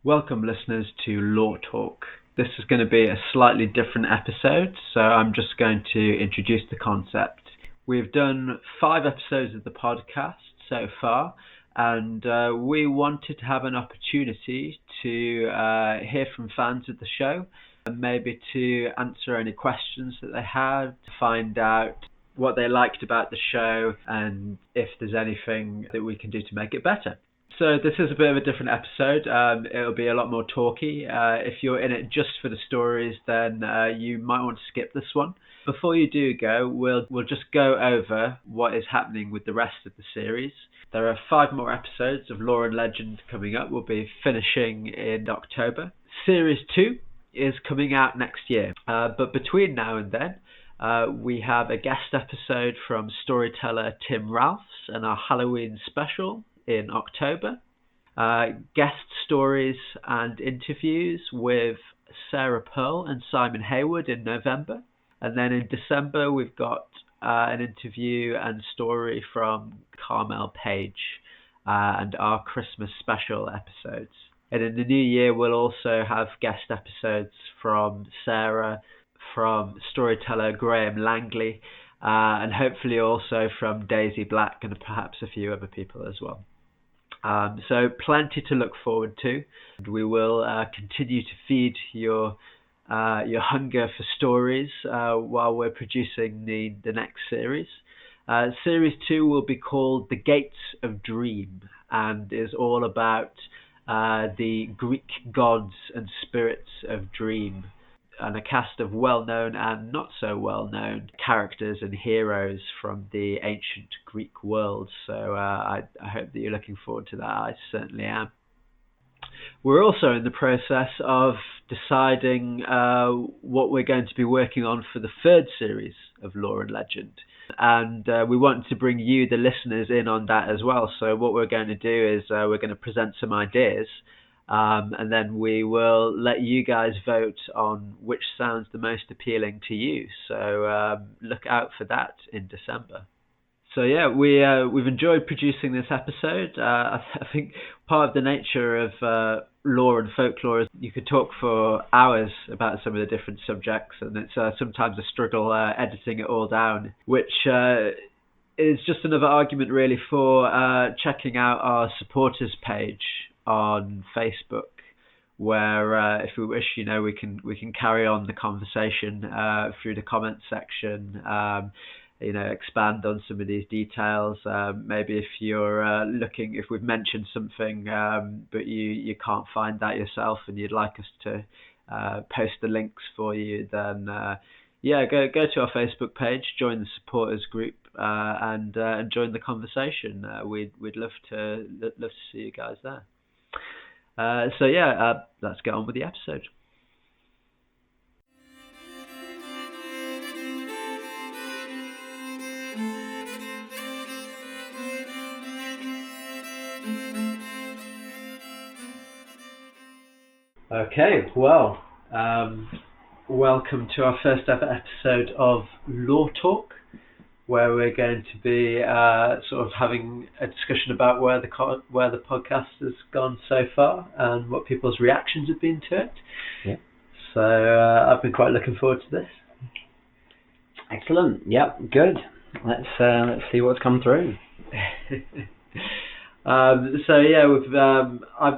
Welcome listeners to Lore Talk. This is going to be a slightly different episode, so I'm just going to introduce the concept. We've done 5 episodes of the podcast so far, and we wanted to have an opportunity to hear from fans of the show, and maybe to answer any questions that they had, to find out what they liked about the show, and if there's anything that we can do to make it better. So this is a bit of a different episode. It'll be a lot more talky. If you're in it just for the stories, then you might want to skip this one. Before you do go, we'll just go over what is happening with the rest of the series. There are 5 more episodes of Lore and Legend coming up. We'll be finishing in October. Series 2 is coming out next year. But between now and then, we have a guest episode from storyteller Tim Ralphs and our Halloween special in October, guest stories and interviews with Sarah Pearl and Simon Hayward in November, and then in December we've got an interview and story from Carmel Page and our Christmas special episodes. And in the new year we'll also have guest episodes from Sarah, from storyteller Graham Langley, and hopefully also from Daisy Black and perhaps a few other people as well. So plenty to look forward to. We will continue to feed your hunger for stories while we're producing the next series. Series 2 will be called The Gates of Dream and is all about the Greek gods and spirits of dream, and a cast of well-known and not so well-known characters and heroes from the ancient Greek world. So I hope that you're looking forward to that. I certainly am. We're also in the process of deciding what we're going to be working on for the 3rd series of Lore and Legend. And we want to bring you, the listeners, in on that as well. So what we're going to do is we're going to present some ideas, and then we will let you guys vote on which sounds the most appealing to you. So look out for that in December. So yeah, we've enjoyed producing this episode. I think part of the nature of lore and folklore is you could talk for hours about some of the different subjects, and it's sometimes a struggle editing it all down, which is just another argument really for checking out our supporters page on Facebook, where if we wish, we can carry on the conversation through the comments section, expand on some of these details. Maybe if you're looking, if we've mentioned something but you can't find that yourself and you'd like us to post the links for you, then go to our Facebook page, join the supporters group, and join the conversation. We'd love to see you guys there. Let's get on with the episode. Okay, well, welcome to our first ever episode of Lore Talk, where we're going to be sort of having a discussion about where the podcast has gone so far and what people's reactions have been to it. Yeah. So I've been quite looking forward to this. Excellent. Yep. Good. Let's see what's come through. I've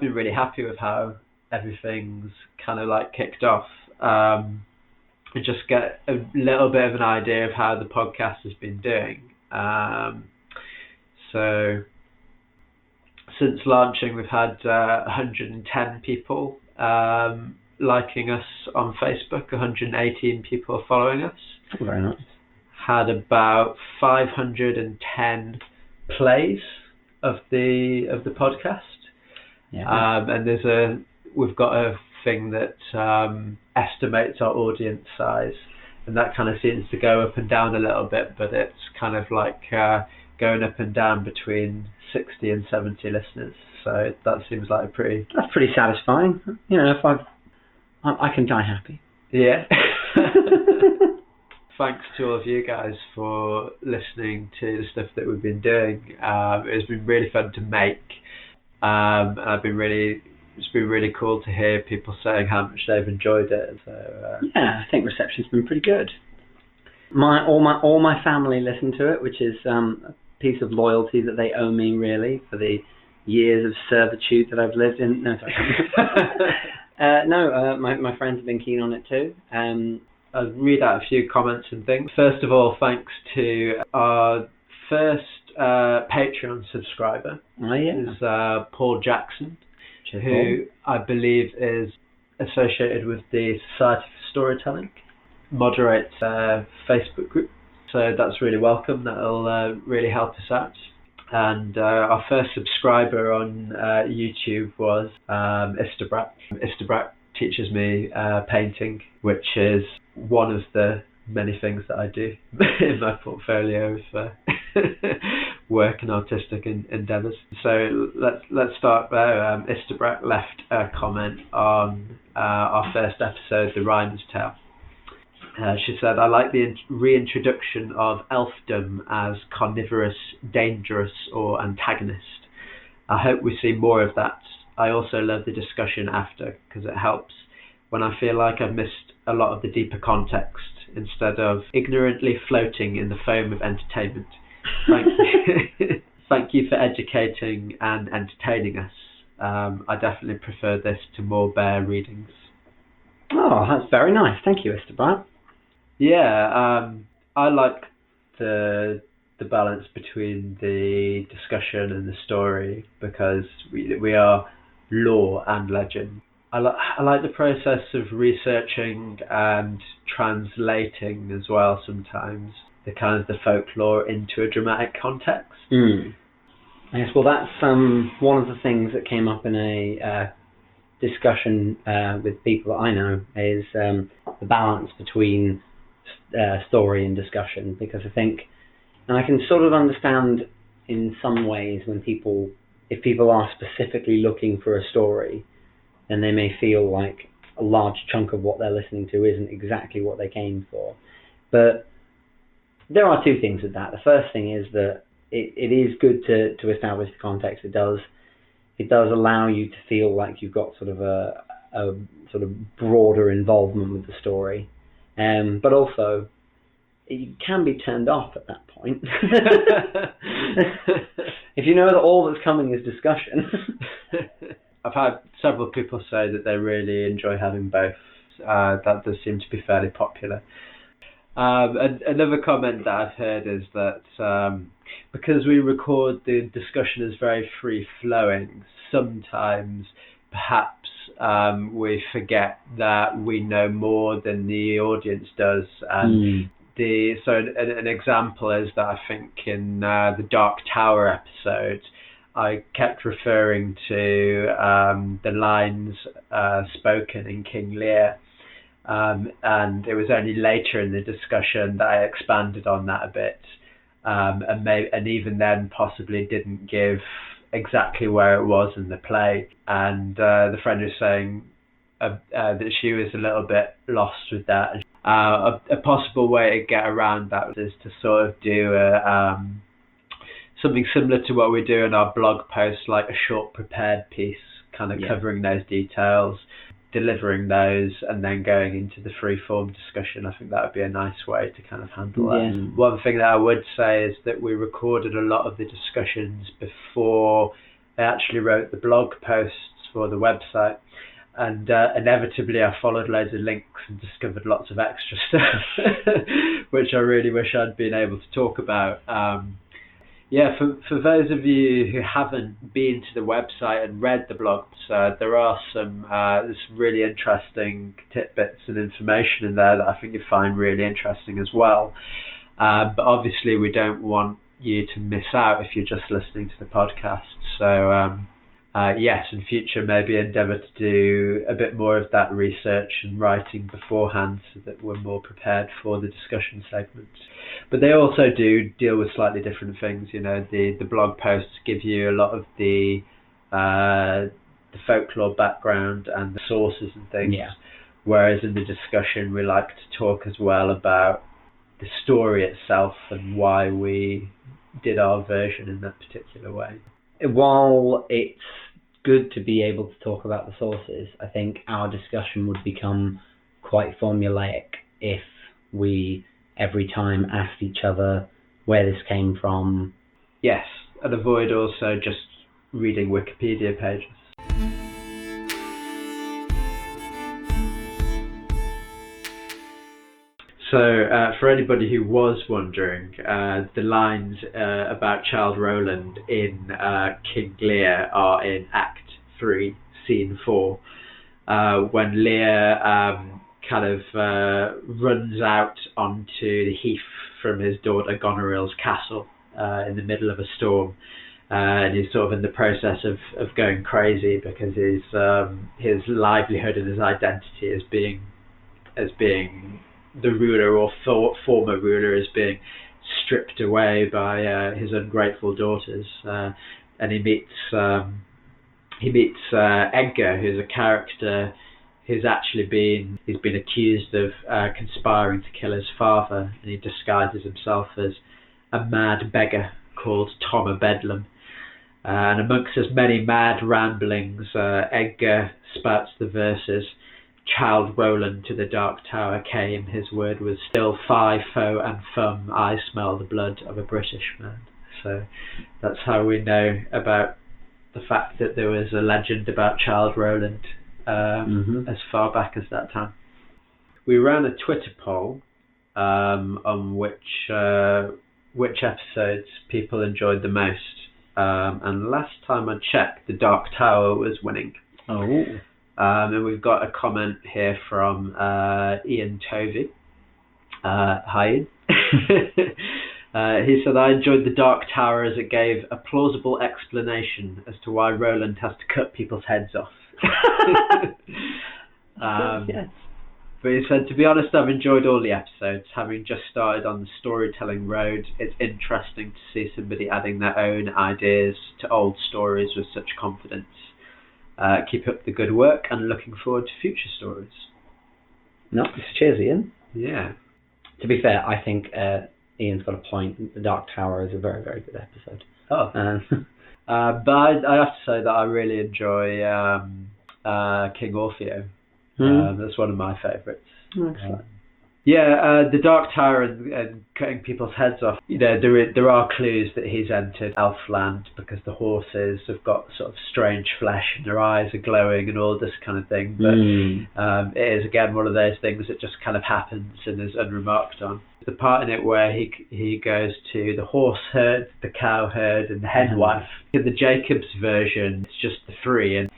been really happy with how everything's kind of like kicked off. And just get a little bit of an idea of how the podcast has been doing. So since launching, we've had 110 people liking us on Facebook, 118 people following us. Very nice. Had about 510 plays of the podcast. Yeah. And we've got a thing that estimates our audience size, and that kind of seems to go up and down a little bit, but it's kind of like going up and down between 60 and 70 listeners. So that seems like that's pretty satisfying. If I can die happy. Yeah. Thanks to all of you guys for listening to the stuff that we've been doing. It's been really fun to make, and I've been really it's been really cool to hear people saying how much they've enjoyed it. So yeah, I think reception's been pretty good. All my family listen to it, which is a piece of loyalty that they owe me, really, for the years of servitude that I've lived in. No, sorry. My friends have been keen on it too. I'll read out a few comments and things. First of all, thanks to our first Patreon subscriber, is Paul Jackson, who I believe is associated with the Society for Storytelling, moderates a Facebook group. So that's really welcome. That'll really help us out. And our first subscriber on YouTube was Istabrak. Istabrak teaches me painting, which is one of the many things that I do in my portfolio of work and artistic endeavours. So let's start there. Istabrak left a comment on our first episode, The Rhymer's Tale. She said, I like the reintroduction of elfdom as carnivorous, dangerous or antagonist. I hope we see more of that. I also love the discussion after, because it helps when I feel like I've missed a lot of the deeper context instead of ignorantly floating in the foam of entertainment. Thank you. Thank you for educating and entertaining us. I definitely prefer this to more bare readings. Oh, that's very nice. Thank you, Istabrak. Yeah, I like the balance between the discussion and the story, because we are lore and legend. I like the process of researching and translating as well sometimes, the kind of the folklore into a dramatic context. Yes, well that's one of the things that came up in a discussion with people that I know, is the balance between story and discussion, because I think, and I can sort of understand in some ways when if people are specifically looking for a story, then they may feel like a large chunk of what they're listening to isn't exactly what they came for. But there are two things with that. The first thing is that it is good to establish the context. It does allow you to feel like you've got sort of a sort of broader involvement with the story. But also, you can be turned off at that point. If you know that all that's coming is discussion. I've had several people say that they really enjoy having both. That does seem to be fairly popular. And another comment that I've heard is that because we record the discussion as very free-flowing, sometimes perhaps we forget that we know more than the audience does. And so an example is that I think in the Dark Tower episode, I kept referring to the lines spoken in King Lear, and it was only later in the discussion that I expanded on that a bit, and even then possibly didn't give exactly where it was in the play. And the friend was saying that she was a little bit lost with that. A possible way to get around that is to sort of do something similar to what we do in our blog posts, like a short prepared piece, kind of covering those details, delivering those, and then going into the free-form discussion. I think that would be a nice way to kind of handle that. One thing that I would say is that we recorded a lot of the discussions before I actually wrote the blog posts for the website. And inevitably I followed loads of links and discovered lots of extra stuff, which I really wish I'd been able to talk about. For those of you who haven't been to the website and read the blogs, there are some really interesting tidbits and information in there that I think you find really interesting as well. But obviously we don't want you to miss out if you're just listening to the podcast. So yes, in future maybe endeavour to do a bit more of that research and writing beforehand so that we're more prepared for the discussion segments. But they also do deal with slightly different things. You know, the blog posts give you a lot of the folklore background and the sources and things, whereas in the discussion we like to talk as well about the story itself and why we did our version in that particular way. While it's good to be able to talk about the sources. I think our discussion would become quite formulaic if we every time asked each other where this came from. Yes, and avoid also just reading Wikipedia pages. So, for anybody who was wondering, the lines about Childe Roland in King Lear are in Act 3, Scene 4, when Lear kind of runs out onto the heath from his daughter Goneril's castle in the middle of a storm. And he's sort of in the process of going crazy because his livelihood and his identity as being the ruler or former ruler is being stripped away by his ungrateful daughters, and he meets Edgar, who's a character who's he's been accused of conspiring to kill his father, and he disguises himself as a mad beggar called Tom of Bedlam. And amongst his many mad ramblings, Edgar spouts the verses, "Childe Roland to the Dark Tower came, his word was still, fie, foe and thumb, I smell the blood of a British man." So that's how we know about the fact that there was a legend about Childe Roland as far back as that time. We ran a Twitter poll on which episodes people enjoyed the most, and last time I checked, the Dark Tower was winning. Oh. And we've got a comment here from Ian Tovey. Hi Ian. He said, "I enjoyed the Dark Tower as it gave a plausible explanation as to why Roland has to cut people's heads off." Yes. But he said, "To be honest, I've enjoyed all the episodes. Having just started on the storytelling road, it's interesting to see somebody adding their own ideas to old stories with such confidence. Keep up the good work and looking forward to future stories." No, cheers, Ian. Yeah. To be fair, I think Ian's got a point. The Dark Tower is a very, very good episode. Oh. But I have to say that I really enjoy King Orfeo. That's one of my favourites. Excellent. The Dark Tower and cutting people's heads off. You know, there are clues that he's entered Elfland because the horses have got sort of strange flesh and their eyes are glowing and all this kind of thing. But it is again one of those things that just kind of happens and is unremarked on. The part in it where he goes to the horse herd, the cow herd, and the hen wife. In the Jacobs version, it's just the three.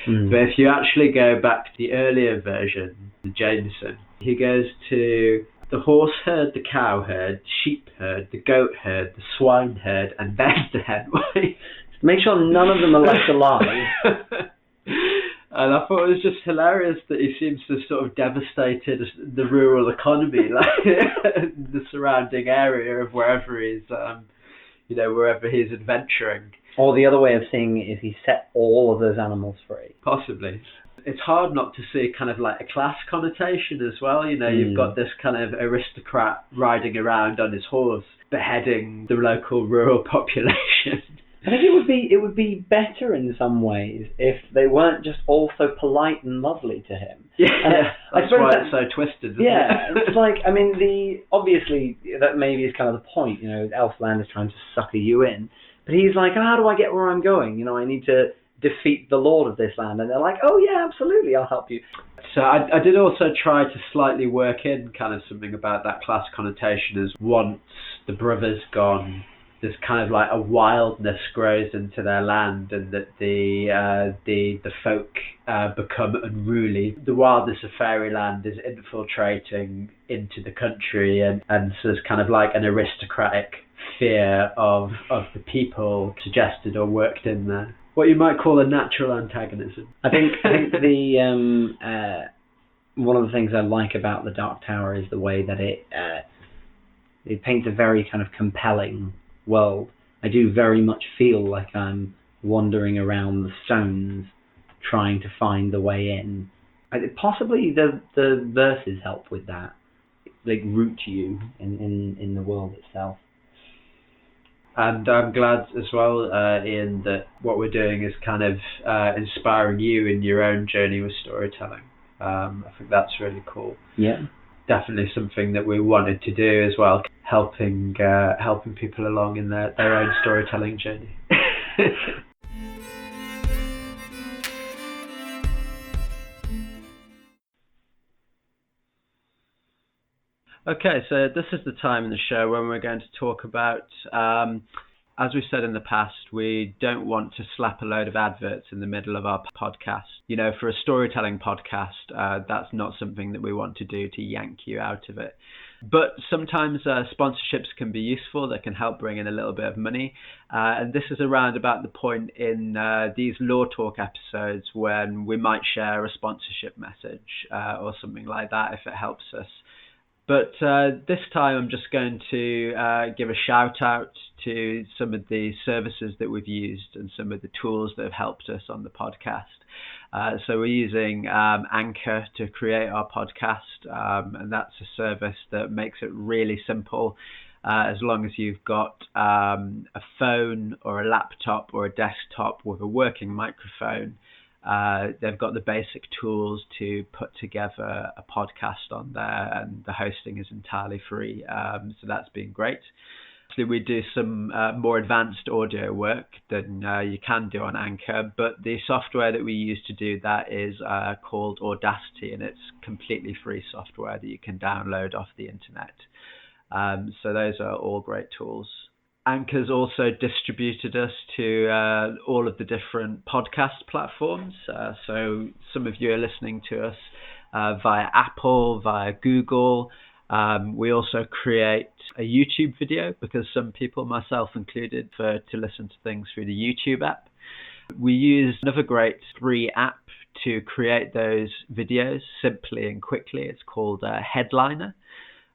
But if you actually go back to the earlier version, the Jameson, he goes to the horse herd, the cow herd, sheep herd, the goat herd, the swine herd, and then the hen wife. Make sure none of them are left alive. And I thought it was just hilarious that he seems to have sort of devastated the rural economy, like the surrounding area of wherever he's adventuring. Or the other way of seeing it is he set all of those animals free. Possibly. It's hard not to see kind of like a class connotation as well. You know, you've got this kind of aristocrat riding around on his horse, beheading the local rural population. I think it would be better in some ways if they weren't just all so polite and lovely to him. Yeah, that's why it's so twisted, isn't it? It's like, I mean, obviously that maybe is kind of the point, you know, Elfland is trying to sucker you in. But he's like, how do I get where I'm going? You know, I need to defeat the lord of this land. And they're like, oh yeah, absolutely, I'll help you. So I did also try to slightly work in kind of something about that class connotation as once the brother's gone, there's kind of like a wildness grows into their land, and that the folk become unruly. The wildness of fairyland is infiltrating into the country, and so there's kind of like an aristocratic fear of the people suggested or worked in there. What you might call a natural antagonism. I think the one of the things I like about the Dark Tower is the way that it paints a very kind of compelling world. I do very much feel like I'm wandering around the stones trying to find the way in. Possibly the verses help with that. They root you in the world itself. And I'm glad as well, Ian, that what we're doing is kind of inspiring you in your own journey with storytelling. I think that's really cool. Yeah. Definitely something that we wanted to do as well, helping people along in their own storytelling journey. Okay, so this is the time in the show when we're going to talk about, as we've said in the past, we don't want to slap a load of adverts in the middle of our podcast. You know, for a storytelling podcast, that's not something that we want to do to yank you out of it. But sometimes sponsorships can be useful. They can help bring in a little bit of money. And this is around about the point in these Lore Talk episodes when we might share a sponsorship message or something like that if it helps us. But this time I'm just going to give a shout out to some of the services that we've used and some of the tools that have helped us on the podcast. So we're using Anchor to create our podcast, and that's a service that makes it really simple. As long as you've got a phone or a laptop or a desktop with a working microphone, they've got the basic tools to put together a podcast on there, and the hosting is entirely free. So that's been great. We do some more advanced audio work than you can do on Anchor, but the software that we use to do that is called Audacity, and it's completely free software that you can download off the internet. So those are all great tools. Anchor's also distributed us to all of the different podcast platforms. So some of you are listening to us via Apple, via Google. We also create a YouTube video because some people, myself included, prefer to listen to things through the YouTube app. We use another great free app to create those videos simply and quickly. It's called Headliner.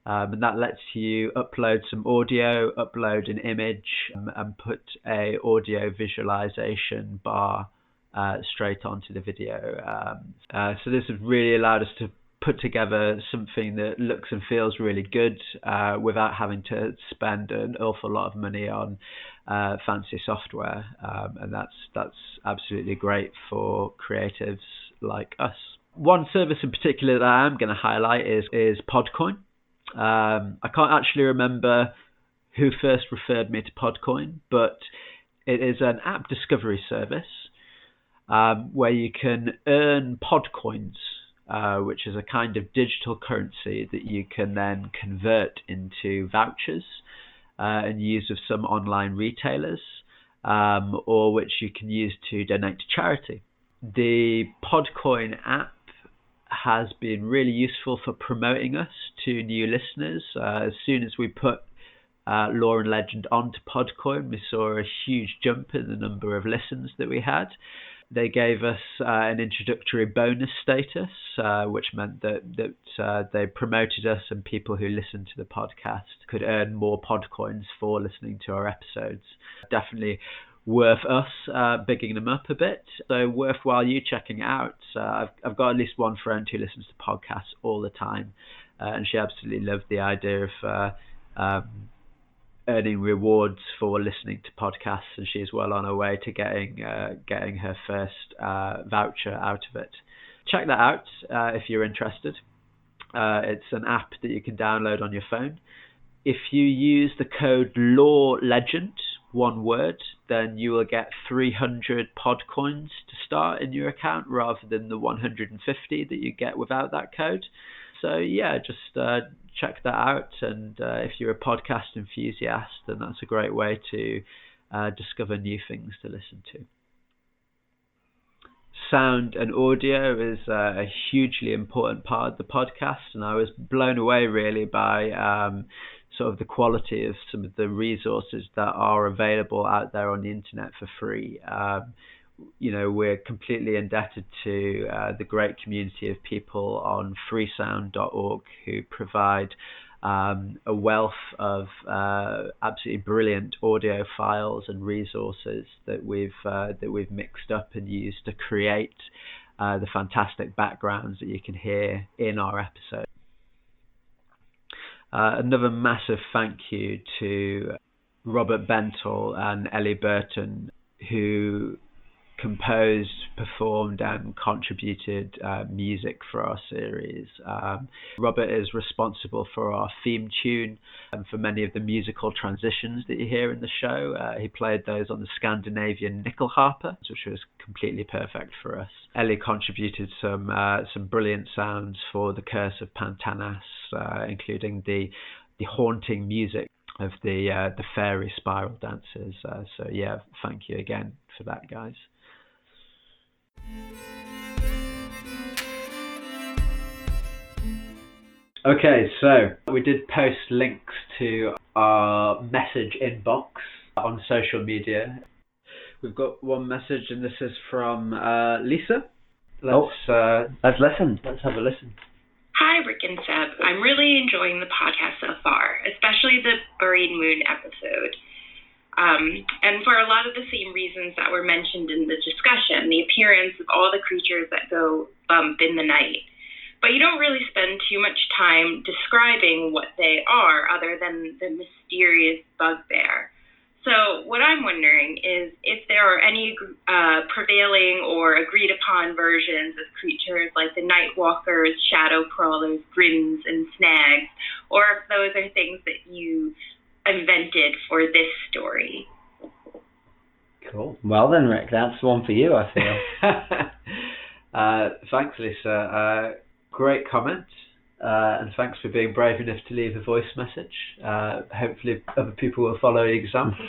And that lets you upload some audio, upload an image, and put a audio visualization bar straight onto the video. So this has really allowed us to put together something that looks and feels really good without having to spend an awful lot of money on fancy software. And that's absolutely great for creatives like us. One service in particular that I am going to highlight is Podcoin. I can't actually remember who first referred me to Podcoin, but it is an app discovery service where you can earn Podcoins, which is a kind of digital currency that you can then convert into vouchers and use with some online retailers, or which you can use to donate to charity. The Podcoin app has been really useful for promoting us to new listeners. As soon as we put Lore and Legend onto Podcoin, we saw a huge jump in the number of listens that we had. They gave us an introductory bonus status, which meant that they promoted us, and people who listened to the podcast could earn more Podcoins for listening to our episodes. Definitely worth us bigging them up a bit, so worthwhile you checking it out. I've got at least one friend who listens to podcasts all the time, and she absolutely loved the idea of earning rewards for listening to podcasts, and she's well on her way to getting her first voucher out of it. Check that out if you're interested. It's an app that you can download on your phone. If you use the code LORELEGEND, one word, then you will get 300 Podcoins to start in your account rather than the 150 that you get without that code. So yeah, just check that out, and if you're a podcast enthusiast, then that's a great way to discover new things to listen to. Sound and audio is a hugely important part of the podcast, and I was blown away really by sort of the quality of some of the resources that are available out there on the internet for free. We're completely indebted to the great community of people on freesound.org who provide a wealth of absolutely brilliant audio files and resources that we've mixed up and used to create the fantastic backgrounds that you can hear in our episode. Another massive thank you to Robert Bentel and Ellie Burton, who composed, performed and contributed music for our series. Robert is responsible for our theme tune and for many of the musical transitions that you hear in the show. He played those on the Scandinavian nickel harper, which was completely perfect for us. Ellie contributed some brilliant sounds for The Curse of Pantanas, including the haunting music of the faery spiral dancers. So yeah, thank you again for that, guys. Okay, so we did post links to our message inbox on social media. We've got one message, and this is from Lisa. Let's listen. Let's have a listen. Hi, Rick and Seb. I'm really enjoying the podcast so far, especially the Buried Moon episode. And for a lot of the same reasons that were mentioned in the discussion, the appearance of all the creatures that go bump in the night. But you don't really spend too much time describing what they are other than the mysterious bugbear. So what I'm wondering is if there are any prevailing or agreed upon versions of creatures like the night walkers, shadow crawlers, grims, and snags, or if those are things that you invented for this story. Cool. Well then, Rick, that's one for you, I feel. Thanks, Lisa. Great comment. And thanks for being brave enough to leave a voice message. Hopefully other people will follow the example.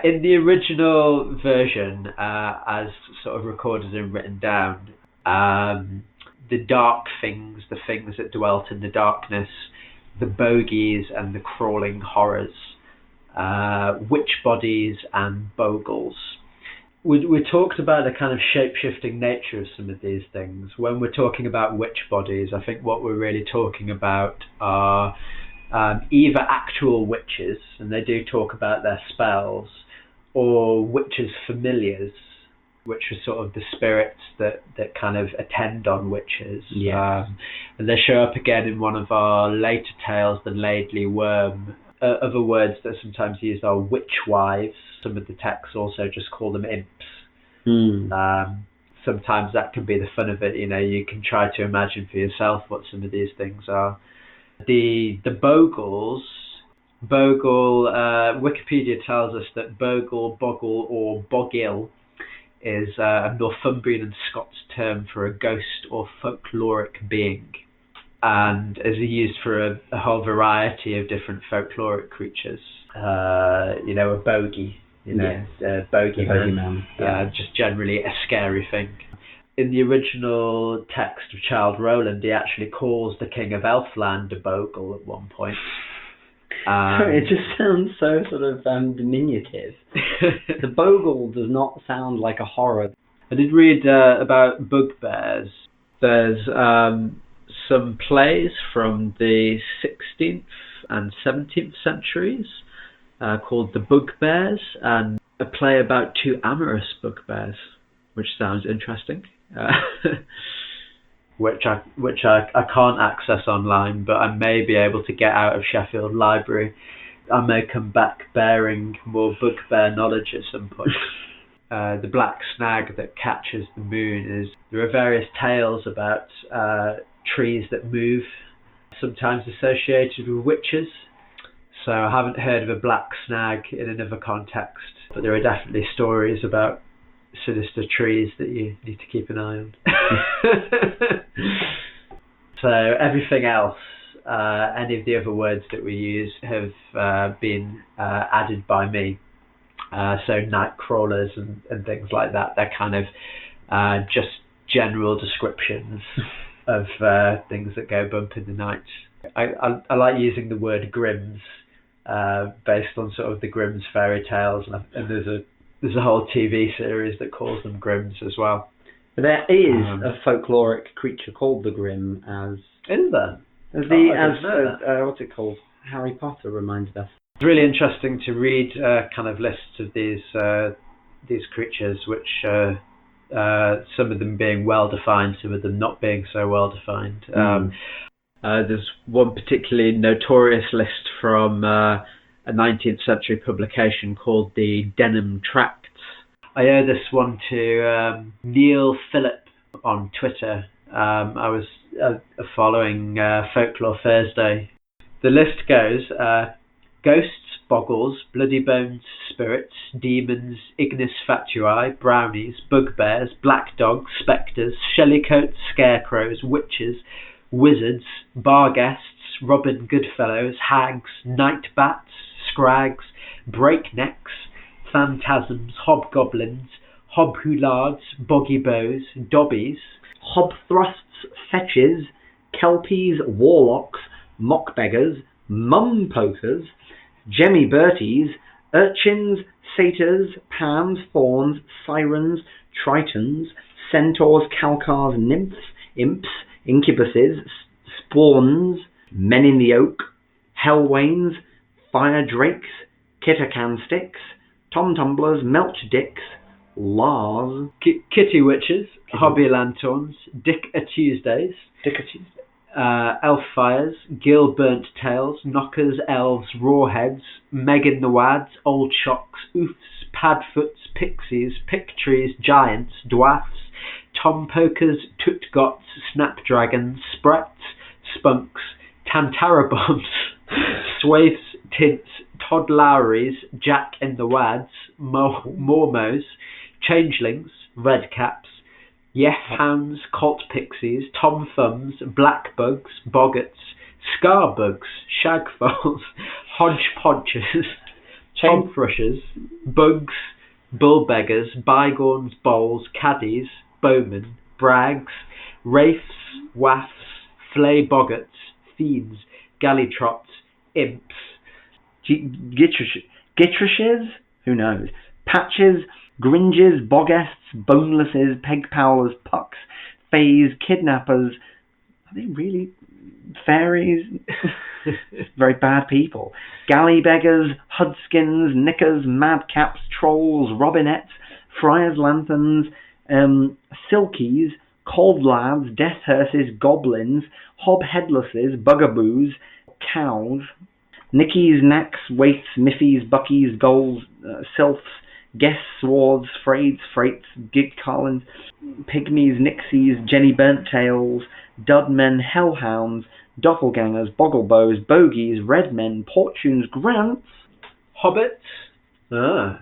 In the original version, as sort of recorded and written down, the dark things, the things that dwelt in the darkness, the bogies and the crawling horrors, witch bodies and bogles. We talked about the kind of shape-shifting nature of some of these things. When we're talking about witch bodies, I think what we're really talking about are either actual witches, and they do talk about their spells, or witches' familiars, which are sort of the spirits that kind of attend on witches. Yes. And they show up again in one of our later tales, The Laidly Worm. Other words that are sometimes used are witch wives. Some of the texts also just call them imps. Sometimes that can be the fun of it. You know, you can try to imagine for yourself what some of these things are. The bogles, Wikipedia tells us that bogle, or bogil is a Northumbrian and Scots term for a ghost or folkloric being, and is used for a whole variety of different folkloric creatures. A bogey, bogeyman, just generally a scary thing. In the original text of Childe Roland, he actually calls the king of Elfland a bogle at one point. It just sounds so sort of diminutive. The bogle does not sound like a horror. I did read about bugbears. There's some plays from the 16th and 17th centuries called The Buggbears, and a play about two amorous bugbears, which sounds interesting. Which I can't access online, but I may be able to get out of Sheffield Library. I may come back bearing more bugbear knowledge at some point. The black snag that catches the moon is... There are various tales about trees that move, sometimes associated with witches. So I haven't heard of a black snag in another context, but there are definitely stories about sinister trees that you need to keep an eye on. So everything else, any of the other words that we use have been added by me. So night crawlers and things like that, they're kind of just general descriptions of things that go bump in the night. I like using the word grims based on sort of the Grimm's fairy tales, and there's a whole TV series that calls them grims as well. But there is a folkloric creature called the Grim, as is there? What's it called? Harry Potter reminded us. It's really interesting to read kind of lists of these creatures, which some of them being well defined, some of them not being so well defined. There's one particularly notorious list from a 19th century publication called the Denham Tracts. I owe this one to Neil Phillip on Twitter. I was following Folklore Thursday. The list goes ghosts, boggles, bloody bones, spirits, demons, ignis fatui, brownies, bugbears, black dogs, spectres, shellycoats, scarecrows, witches, wizards, bar guests, Robin Goodfellows, hags, night bats, scrags, breaknecks, phantasms, hobgoblins, hobhoulards, boggy bows, dobbies, hobthrusts, fetches, kelpies, warlocks, mock beggars, mum pokers, Jemmy Berties, urchins, satyrs, pans, fauns, sirens, tritons, centaurs, calcars, nymphs, imps, incubuses, spawns, men in the oak, hellwains, fire drakes, kittercan sticks, tom tumblers, melch dicks, lars, kitty witches, hobby lanterns, Dick a Tuesdays, elf fires, gill burnt tails, knockers, elves, rawheads, meg in the wads, old shocks, oofs, padfoots, pixies, pictrees, giants, dwarfs, tom pokers, tutgots, snapdragons, sprats, spunks, tantarabombs, swaiths, tints, Todd Lowrys, Jack in the wads, mormos, changelings, redcaps, hounds, colt pixies, tom thumbs, black bugs, boggarts, scarbugs, shagfoals, hodgepodges, tom thrushes, bugs, bullbeggars, bygorns, bowls, caddies, bowmen, brags, wraiths, waffs, flay boggarts, fiends, gallytrots, imps, Gitrishes, who knows, patches, gringes, boguests, bonelesses, pegpowlers, pucks, fays, kidnappers. Are they really fairies? Very bad people. Galley beggars, hudskins, knickers, madcaps, trolls, robinettes, friars' lanterns, silkies, cold lads, death hearses, goblins, hob headlesses, bugaboos, cows, nickies, knacks, waiths, miffies, buckies, goals, sylphs, guests, swards, fraids, freights, gig collins, pygmies, nixies, Jenny Burnt-tails, dudmen, hellhounds, doppelgangers, bogglebows, bogies, redmen, portunes, grants, hobbits, well,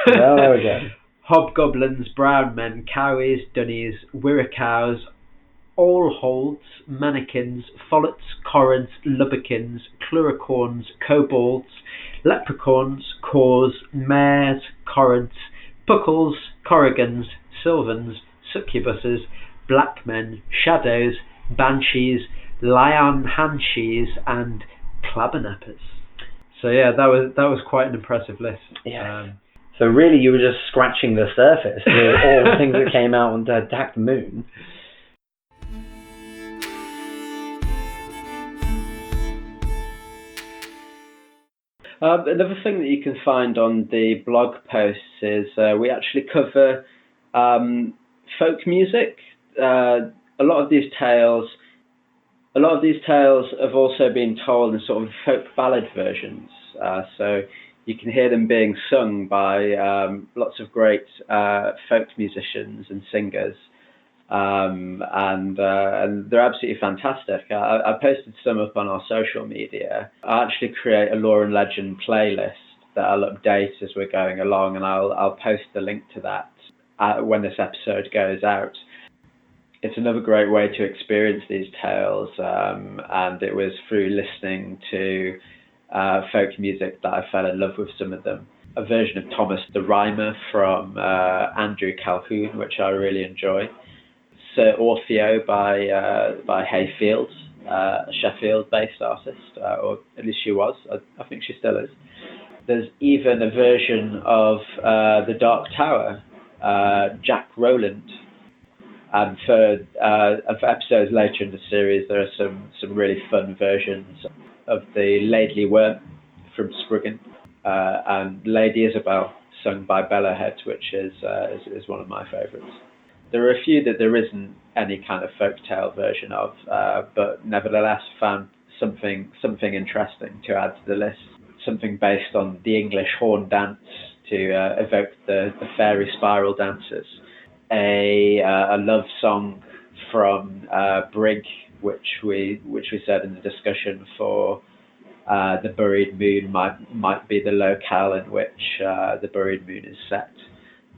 there we go. hobgoblins, brown men, cowies, dunnies, wirricows, allholds, mannikins, follets, corrids, lubbikins, cluricorns, kobolds, leprechauns, caws, mares, corrids, puckles, corrigans, sylvans, succubuses, black men, shadows, banshees, lion hanshees, and clabbernappers. So yeah, that was quite an impressive list. Yeah. So really, you were just scratching the surface with all the things that came out on Attack the Moon. Another thing that you can find on the blog posts is we actually cover folk music. A lot of these tales have also been told in sort of folk ballad versions. So you can hear them being sung by lots of great folk musicians and singers. And they're absolutely fantastic. I posted some up on our social media. I actually create a lore and legend playlist that I'll update as we're going along, and I'll post the link to that when this episode goes out. It's another great way to experience these tales, and it was through listening to folk music that I fell in love with some of them. A version of Thomas the Rhymer from Andrew Calhoun, which I really enjoy. Sir Orfeo by Hayfield, a Sheffield-based artist, or at least she was. I think she still is. There's even a version of The Dark Tower, Jack Roland. And for episodes later in the series, there are some really fun versions of the Laidly Worm from Spriggan, and Lady Isabel, sung by Bellahead, which is one of my favourites. There are a few that there isn't any kind of folktale version of, but nevertheless found something interesting to add to the list. Something based on the English horn dance to evoke the faery spiral dances. A love song from Brig, which we said in the discussion for the buried moon might be the locale in which the buried moon is set.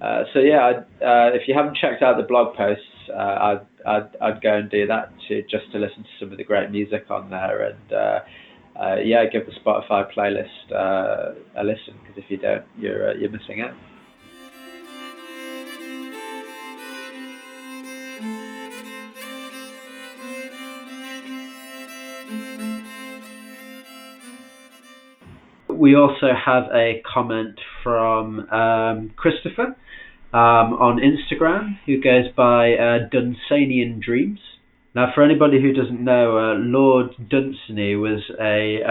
So yeah, if you haven't checked out the blog posts, I'd go and do that just to listen to some of the great music on there, and yeah, give the Spotify playlist a listen, because if you don't, you're missing out. We also have a comment from Christopher on Instagram, who goes by Dunsany in Dreams. Now, for anybody who doesn't know, Lord Dunsany was a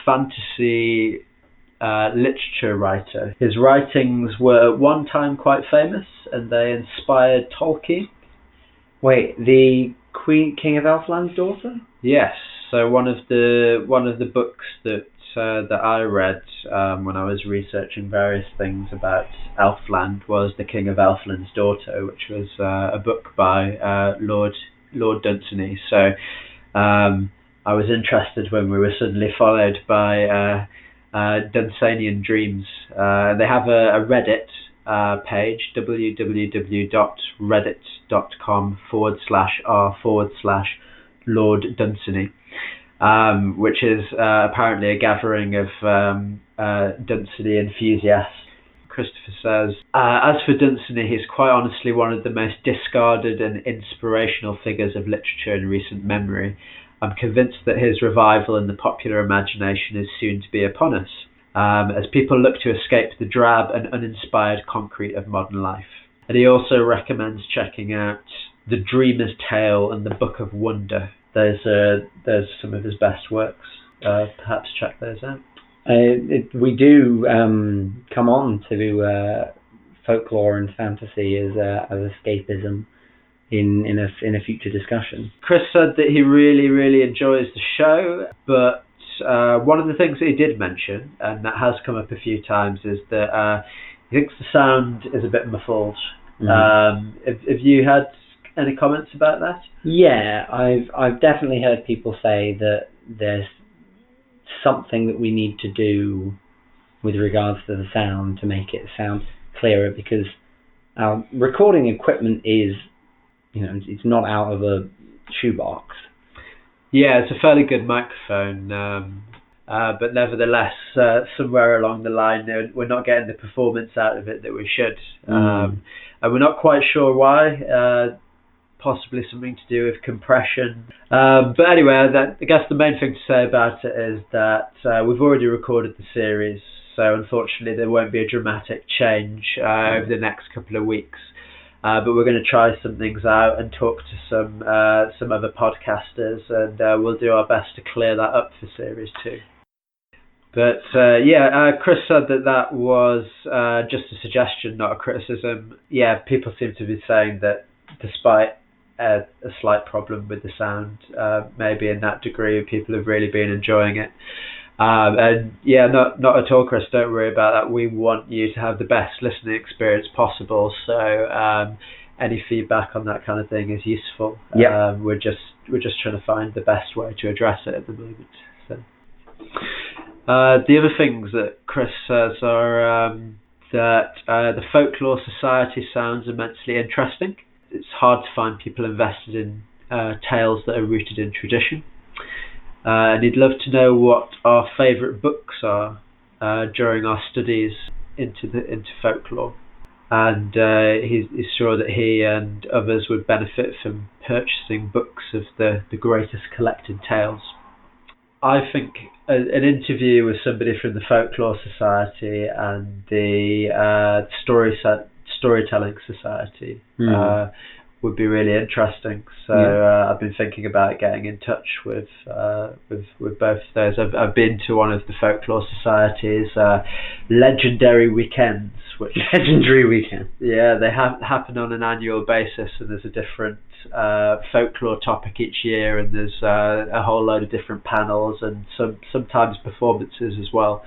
fantasy literature writer. His writings were at one time quite famous, and they inspired Tolkien. Wait, the King of Elfland's daughter? Yes. So one of the books that I read when I was researching various things about Elfland was The King of Elfland's Daughter, which was a book by Lord Dunsany. So I was interested when we were suddenly followed by Dunsany in Dreams. They have a Reddit page, www.reddit.com/r/Lord Dunsany. Which is apparently a gathering of Dunsany enthusiasts. Christopher says, as for Dunsany, he's quite honestly one of the most discarded and inspirational figures of literature in recent memory. I'm convinced that his revival in the popular imagination is soon to be upon us, as people look to escape the drab and uninspired concrete of modern life. And he also recommends checking out The Dreamer's Tale and The Book of Wonder. There's some of his best works. Perhaps check those out. We do come on to folklore and fantasy as escapism in a future discussion. Chris said that he really enjoys the show, but one of the things that he did mention, and that has come up a few times, is that he thinks the sound is a bit muffled. Mm-hmm. Have you had any comments about that? Yeah, I've definitely heard people say that there's something that we need to do with regards to the sound to make it sound clearer, because our recording equipment is, it's not out of a shoebox. Yeah, it's a fairly good microphone, but nevertheless, somewhere along the line, we're not getting the performance out of it that we should, and we're not quite sure why. Possibly something to do with compression. But anyway, I guess the main thing to say about it is that we've already recorded the series, so unfortunately there won't be a dramatic change over the next couple of weeks. But we're going to try some things out and talk to some other podcasters, and we'll do our best to clear that up for series 2. But Chris said that was just a suggestion, not a criticism. Yeah, people seem to be saying that despite a slight problem with the sound, maybe in that degree people have really been enjoying it, and yeah, not at all, Chris, don't worry about that. We want you to have the best listening experience possible, so any feedback on that kind of thing is useful. We're just trying to find the best way to address it at the moment. So the other things that Chris says are that the Folklore Society sounds immensely interesting. It's hard to find people invested in tales that are rooted in tradition. And he'd love to know what our favourite books are during our studies into folklore. And he's sure that he and others would benefit from purchasing books of the greatest collected tales. I think an interview with somebody from the Folklore Society and the Storytelling Society really interesting. So I've been thinking about getting in touch with both of those. I've been to one of the Folklore Society's legendary weekends, which legendary weekend. Yeah, they happen on an annual basis, and there's a different folklore topic each year, and there's a whole load of different panels and sometimes performances as well.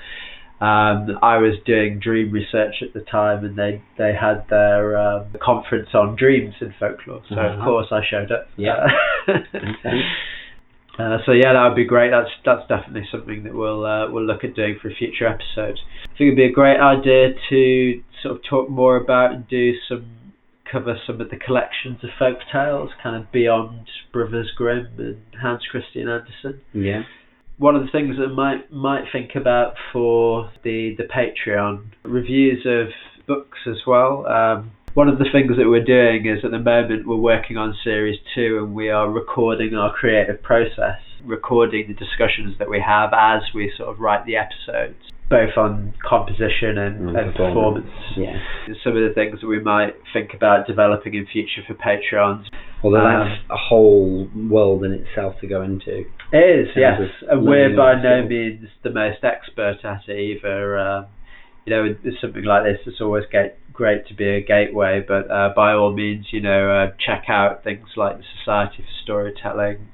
I was doing dream research at the time, and they had their conference on dreams in folklore, so of course I showed up. Yeah. So yeah, that would be great. That's definitely something that we'll look at doing for a future episode. I think it'd be a great idea to sort of talk more about and cover some of the collections of folk tales, kind of beyond Brothers Grimm and Hans Christian Andersen. Yeah. One of the things that I might think about for the Patreon reviews of books as well. One of the things that we're doing is at the moment we're working on series 2, and we are recording our creative process, recording the discussions that we have as we sort of write the episodes, both on composition and performance. Yeah. Some of the things that we might think about developing in future for Patrons. Although that's a whole world in itself to go into. It is, yes. And we're by no means the most expert at it either. With something like this, it's always great to be a gateway, but by all means, check out things like the Society for Storytelling.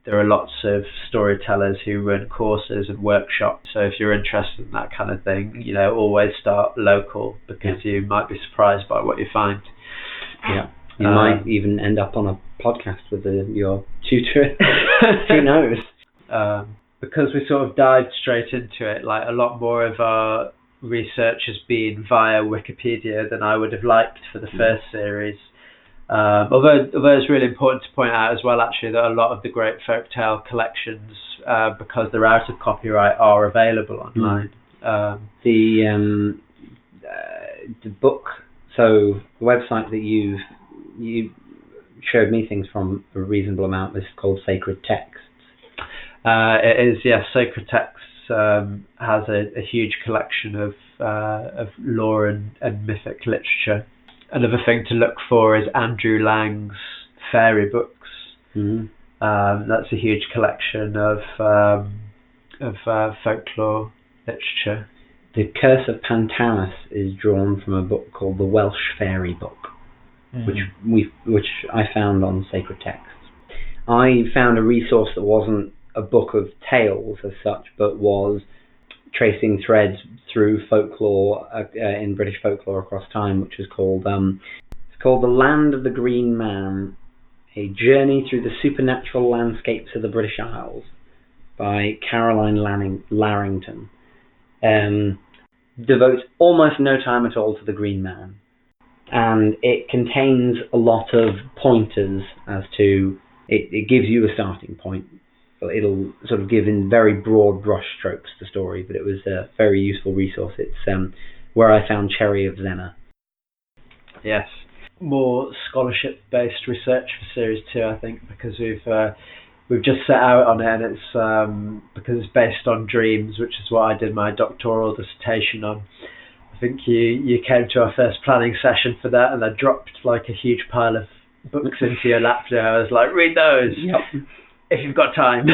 There are lots of storytellers who run courses and workshops, so if you're interested in that kind of thing, always start local, because you might be surprised by what you find. Yeah. You might even end up on a podcast with your tutor. Who knows? Because we sort of dived straight into it, like a lot more of our research has been via Wikipedia than I would have liked for the first series. Although it's really important to point out as well, actually, that a lot of the great folktale collections, because they're out of copyright, are available online. The book, so the website that you showed me things from a reasonable amount, is called Sacred Texts. It is, yes. Sacred Texts has a huge collection of lore and mythic literature. Another thing to look for is Andrew Lang's faery books. That's a huge collection of folklore literature. The Curse of Pantanus is drawn from a book called the Welsh Fairy Book, which I found on Sacred Texts. I found a resource that wasn't a book of tales as such, but was tracing threads through folklore in British folklore across time, which is called The Land of the Green Man: A Journey Through the Supernatural Landscapes of the British Isles by Caroline Larrington. Devotes almost no time at all to the Green Man, and it contains a lot of pointers as to it gives you a starting point. It'll sort of give in very broad brush strokes the story, but it was a very useful resource. It's where I found Cherry of Zena. Yes, more scholarship-based research for Series 2, I think, because we've just set out on it, and it's because it's based on dreams, which is what I did my doctoral dissertation on. I think you came to our first planning session for that, and I dropped like a huge pile of books into your lap there. I was like, read those. Yep. If you've got time.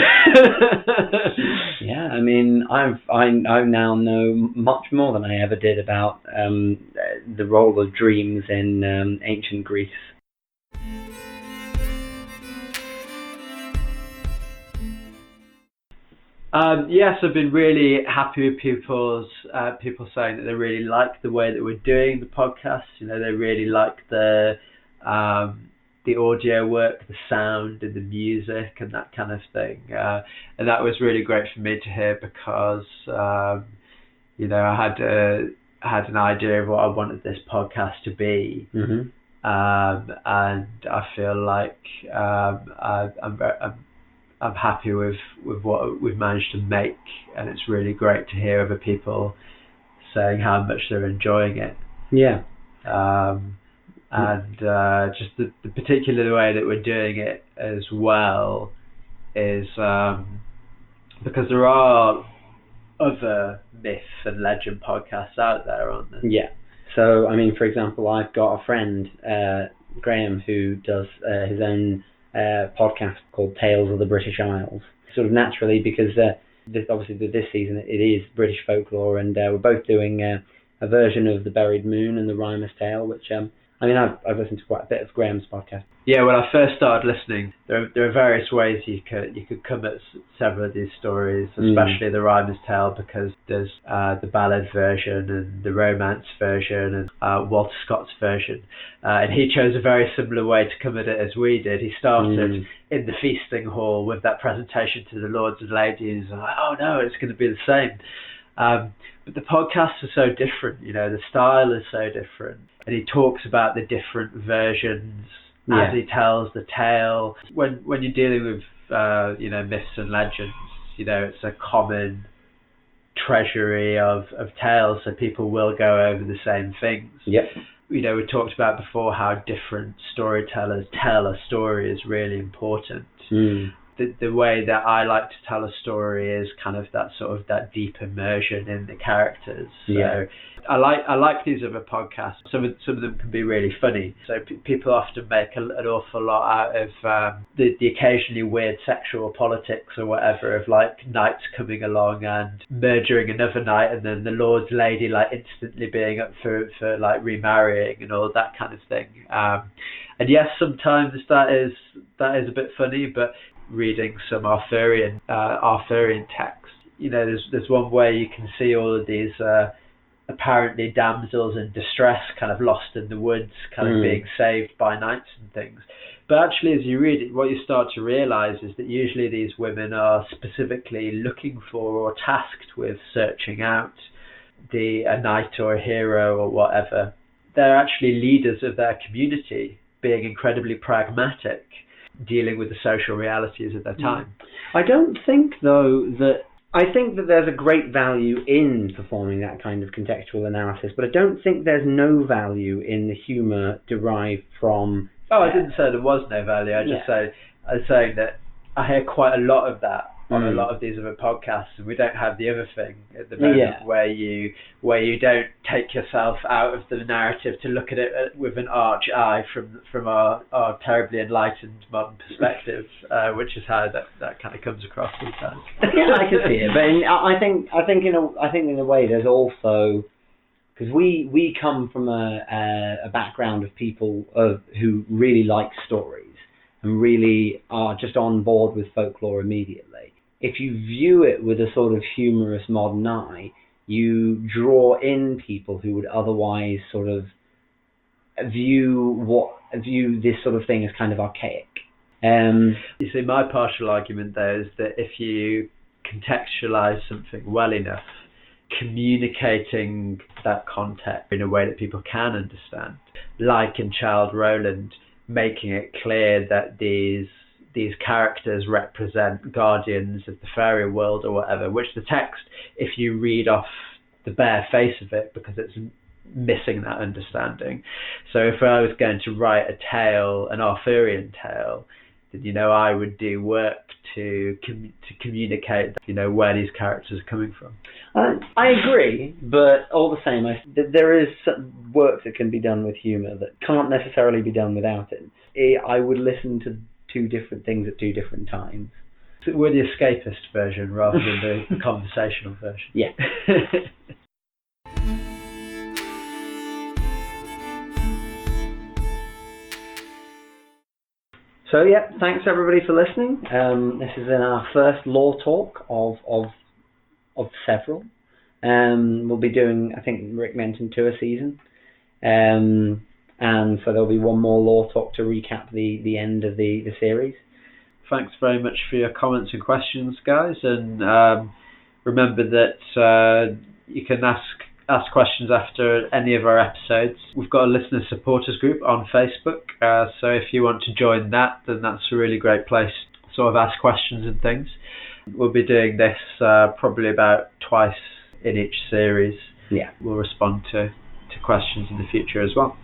Yeah, I mean, I now know much more than I ever did about the role of dreams in ancient Greece. Yes, I've been really happy with people saying that they really like the way that we're doing the podcast. They really like the audio work, the sound and the music and that kind of thing. And that was really great for me to hear, because I had an idea of what I wanted this podcast to be. And I feel like I'm happy with what we've managed to make, and it's really great to hear other people saying how much they're enjoying it. Yeah. And just the particular way that we're doing it as well is because there are other myth and legend podcasts out there, aren't there? Yeah. So, I mean, for example, I've got a friend Graham, who does his own podcast called Tales of the British Isles, sort of naturally, because obviously this season it is British folklore, and we're both doing a version of the Buried Moon and the Rhymer's Tale, which I've listened to quite a bit of Graham's podcast. Yeah, when I first started listening, there are various ways you could come at several of these stories, especially the Rhymer's Tale, because there's the ballad version and the romance version and Walter Scott's version, and he chose a very similar way to come at it as we did. He started in the feasting hall with that presentation to the lords and ladies, and like, oh no, it's going to be the same. But the podcasts are so different, the style is so different, and he talks about the different versions as he tells the tale. When you're dealing with myths and legends, it's a common treasury of tales, so people will go over the same things. Yep. We talked about before how different storytellers tell a story is really important. The way that I like to tell a story is kind of that deep immersion in the characters. So I like these other podcasts. Some of them can be really funny. So people often make an awful lot out of the occasionally weird sexual politics or whatever, of like knights coming along and murdering another knight, and then the lord's lady like instantly being up for like remarrying and all that kind of thing. And yes, sometimes that is a bit funny, but reading some Arthurian text, there's one where you can see all of these apparently damsels in distress, kind of lost in the woods, kind of being saved by knights and things. But actually, as you read it, what you start to realise is that usually these women are specifically looking for or tasked with searching out a knight or a hero or whatever. They're actually leaders of their community, being incredibly pragmatic, dealing with the social realities of their time. I don't think, though, I think that there's a great value in performing that kind of contextual analysis, but I don't think there's no value in the humour derived from... Oh, I didn't say there was no value. I was saying that I hear quite a lot of that on a lot of these other podcasts, and we don't have the other thing at the moment where you don't take yourself out of the narrative to look at it with an arch eye from our terribly enlightened modern perspective, which is how that kind of comes across sometimes. Yeah, I can see it, but I think in a way there's also, because we come from a background of people who really like stories and really are just on board with folklore immediately. If you view it with a sort of humorous modern eye, you draw in people who would otherwise sort of view this sort of thing as kind of archaic. You see, my partial argument there is that if you contextualize something well enough, communicating that context in a way that people can understand, like in Childe Roland, making it clear that these characters represent guardians of the fairy world or whatever, which the text, if you read off the bare face of it, because it's missing that understanding. So if I was going to write a tale, an Arthurian tale, then I would do work to communicate where these characters are coming from. I agree, but all the same, there is work that can be done with humour that can't necessarily be done without it. I would listen to two different things at two different times. So we're the escapist version rather than the conversational version. Yeah. So yeah, thanks everybody for listening. This is in our first law talk of several. We'll be doing, I think Rick mentioned 2 a season. And so there'll be one more law talk to recap the end of the series. Thanks very much for your comments and questions, guys. And remember that you can ask questions after any of our episodes. We've got a listener supporters group on Facebook. So if you want to join that, then that's a really great place to sort of ask questions and things. We'll be doing this probably about twice in each series. Yeah. We'll respond to questions in the future as well.